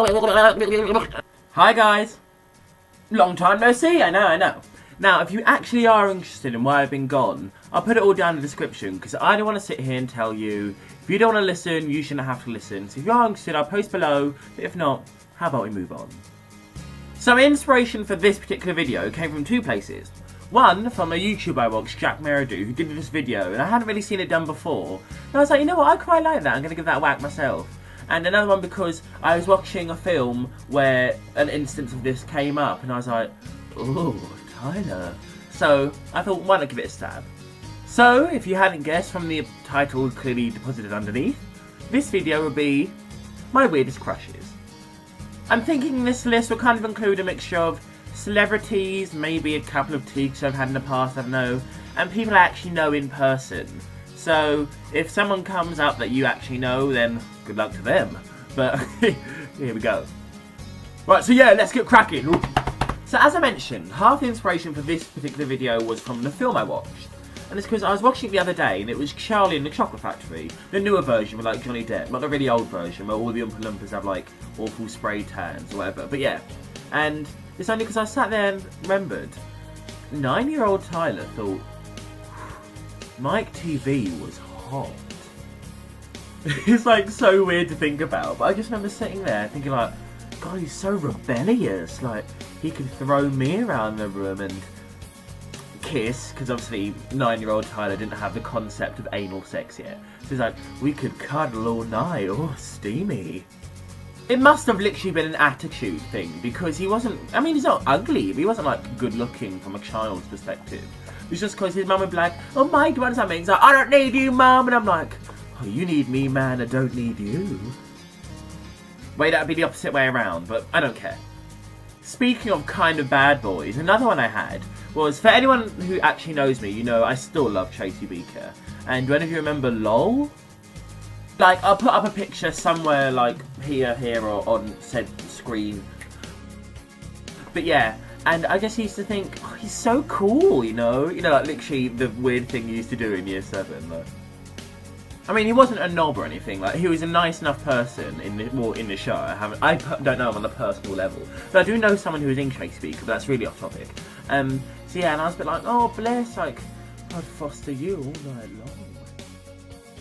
Hi guys! Long time no see, I know. Now, if you actually are interested in why I've been gone, I'll put it all down in the description, because I don't want to sit here and tell you, if you don't want to listen, you shouldn't have to listen. So if you are interested, I'll post below, but if not, how about we move on? So inspiration for this particular video came from two places. One, from a YouTuber I watched, Jack Merridew, who did this video, and I hadn't really seen it done before. And I was like, you know what, I quite like that, I'm going to give that a whack myself. And another one because I was watching a film where an instance of this came up, and I was like, ooh, Tyler. So I thought, why not give it a stab? So, if you hadn't guessed from the title clearly deposited underneath, this video will be my weirdest crushes. I'm thinking this list will kind of include a mixture of celebrities, maybe a couple of teachers I've had in the past, I don't know, and people I actually know in person. So, if someone comes up that you actually know, then good luck to them. But, here we go. Right, so yeah, let's get cracking. Ooh. So as I mentioned, half the inspiration for this particular video was from the film I watched. And it's because I was watching it the other day, and it was Charlie and the Chocolate Factory. The newer version with like Johnny Depp, not the really old version where all the Oompa Loompas have like awful spray tans or whatever. But yeah, and it's only because I sat there and remembered, 9-year-old Tyler thought, Mike TV was hot. It's like so weird to think about, but I just remember sitting there thinking like, God, he's so rebellious. Like, he could throw me around the room and kiss, because obviously 9-year-old Tyler didn't have the concept of anal sex yet. So he's like, we could cuddle all night. Oh, steamy. It must have literally been an attitude thing, because he wasn't, I mean, he's not ugly, but he wasn't like good looking from a child's perspective. It was just because his mum would be like, oh Mike, what does that mean? He's like, I don't need you, mum. And I'm like, oh, you need me, man, I don't need you. Wait, that'd be the opposite way around, but I don't care. Speaking of kind of bad boys, another one I had was, for anyone who actually knows me, you know I still love Tracy Beaker. And do any of you remember LOL? Like, I'll put up a picture somewhere like here, or on said screen. But yeah, and I just used to think, oh, he's so cool, you know, like literally the weird thing you used to do in year 7, like. I mean, he wasn't a knob or anything. Like, he was a nice enough person in the show. I don't know him on a personal level, but I do know someone who is in Tracy Beaker. But that's really off topic. So yeah, and I was a bit like, oh bless, like I'd foster you all night long.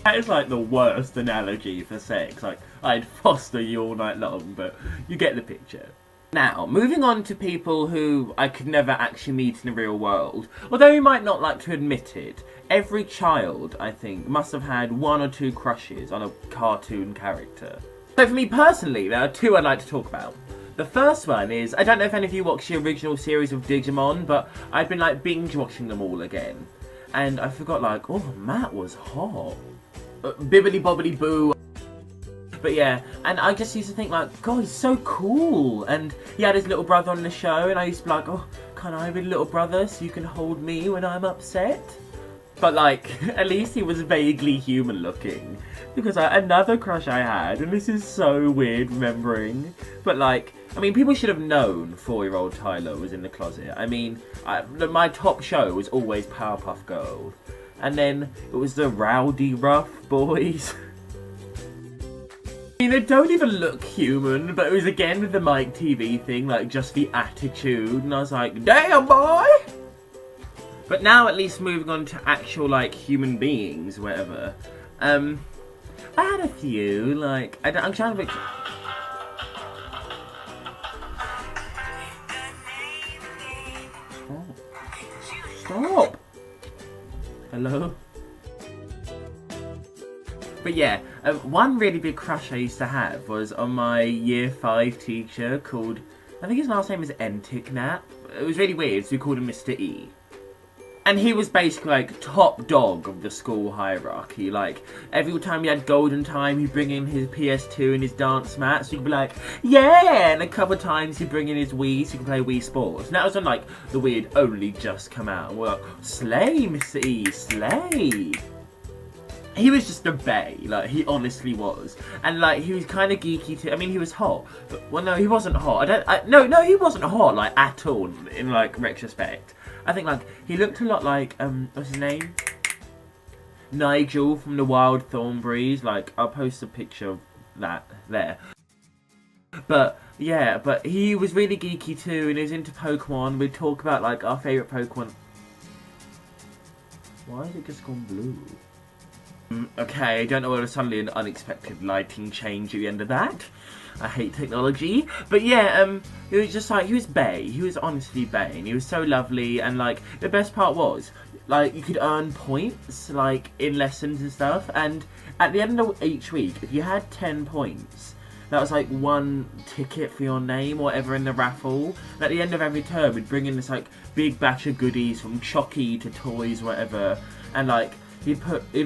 That is like the worst analogy for sex. Like, I'd foster you all night long, but you get the picture. Now, moving on to people who I could never actually meet in the real world. Although you might not like to admit it, every child, I think, must have had 1 or 2 crushes on a cartoon character. So for me personally, there are 2 I'd like to talk about. The first one is, I don't know if any of you watched the original series of Digimon, but I've been like binge watching them all again. And I forgot like, oh, Matt was hot. Bibbidi bobbidi boo. But yeah, and I just used to think like, God, he's so cool. And he had his little brother on the show, and I used to be like, oh, can I be little brother so you can hold me when I'm upset? But like, at least he was vaguely human looking. Because another crush I had, and this is so weird remembering, but like, I mean, people should have known 4-year-old Tyler was in the closet. I mean, my top show was always Powerpuff Girls. And then it was the Rowdy Rough Boys. I mean, they don't even look human, but it was again with the Mike TV thing, like just the attitude, and I was like, damn boy! But now at least moving on to actual like human beings, whatever. I had a few, like, I'm trying to Stop! Hello? But yeah, one really big crush I used to have was on my year 5 teacher called, I think his last name is Entiknap. It was really weird, so we called him Mr. E. And he was basically like top dog of the school hierarchy. Like, every time he had golden time, he'd bring in his PS2 and his dance mat, so you could be like, yeah! And a couple of times he'd bring in his Wii, so you could play Wii Sports. And that was when like the weird only just come out. And we're like, slay, Mr. E, slay! He was just a bae, like, he honestly was. And, like, he was kind of geeky too. I mean, he was hot. But, well, no, he wasn't hot. No, he wasn't hot, like, at all, in, like, retrospect. I think, like, he looked a lot like, what's his name? Nigel from the Wild Thornberries. Like, I'll post a picture of that there. But yeah, but he was really geeky too, and he was into Pokemon. We'd talk about like our favourite Pokemon. Why has it just gone blue? Okay, I don't know whether suddenly an unexpected lighting change at the end of that. I hate technology. But yeah, it was just like, he was bae. He was honestly bae, and he was so lovely, and like, the best part was, like, you could earn points, like, in lessons and stuff, and at the end of each week, if you had 10 points, that was like one ticket for your name or whatever in the raffle. And at the end of every term, we'd bring in this like big batch of goodies from Chocky to toys, whatever, and like, he'd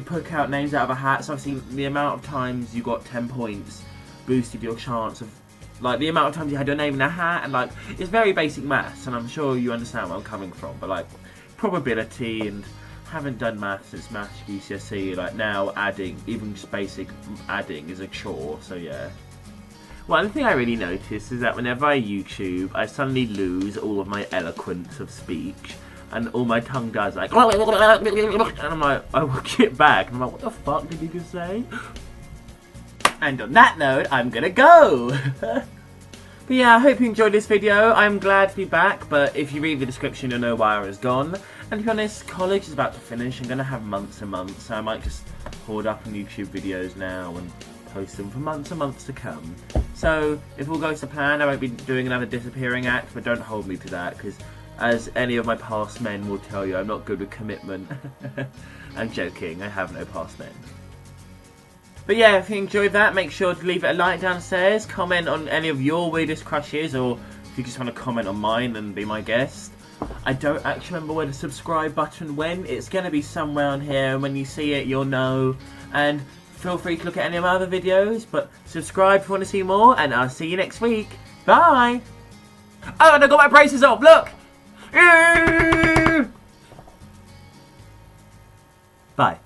pick out names out of a hat. So obviously the amount of times you got 10 points boosted your chance of, like, the amount of times you had your name in a hat, and like, it's very basic maths, and I'm sure you understand where I'm coming from, but like, probability, and haven't done maths since maths GCSE, like now adding, even just basic adding is a chore, so yeah. One thing I really noticed is that whenever I YouTube, I suddenly lose all of my eloquence of speech, and all my tongue does like, and I'm like, I watch it back, and I'm like, what the fuck did you just say? And on that note, I'm gonna go! But yeah, I hope you enjoyed this video. I'm glad to be back, but if you read the description, you'll know why I was gone. And to be honest, college is about to finish. I'm gonna have months and months, so I might just hoard up on YouTube videos now and post them for months and months to come. So, if all goes to plan, I won't be doing another disappearing act, but don't hold me to that, because as any of my past men will tell you, I'm not good with commitment. I'm joking, I have no past men. But yeah, if you enjoyed that, make sure to leave it a like downstairs, comment on any of your weirdest crushes, or if you just want to comment on mine and be my guest. I don't actually remember where the subscribe button went. It's going to be somewhere on here, and when you see it, you'll know. And feel free to look at any of my other videos, but subscribe if you want to see more, and I'll see you next week. Bye! Oh, and I got my braces off, look! Bye.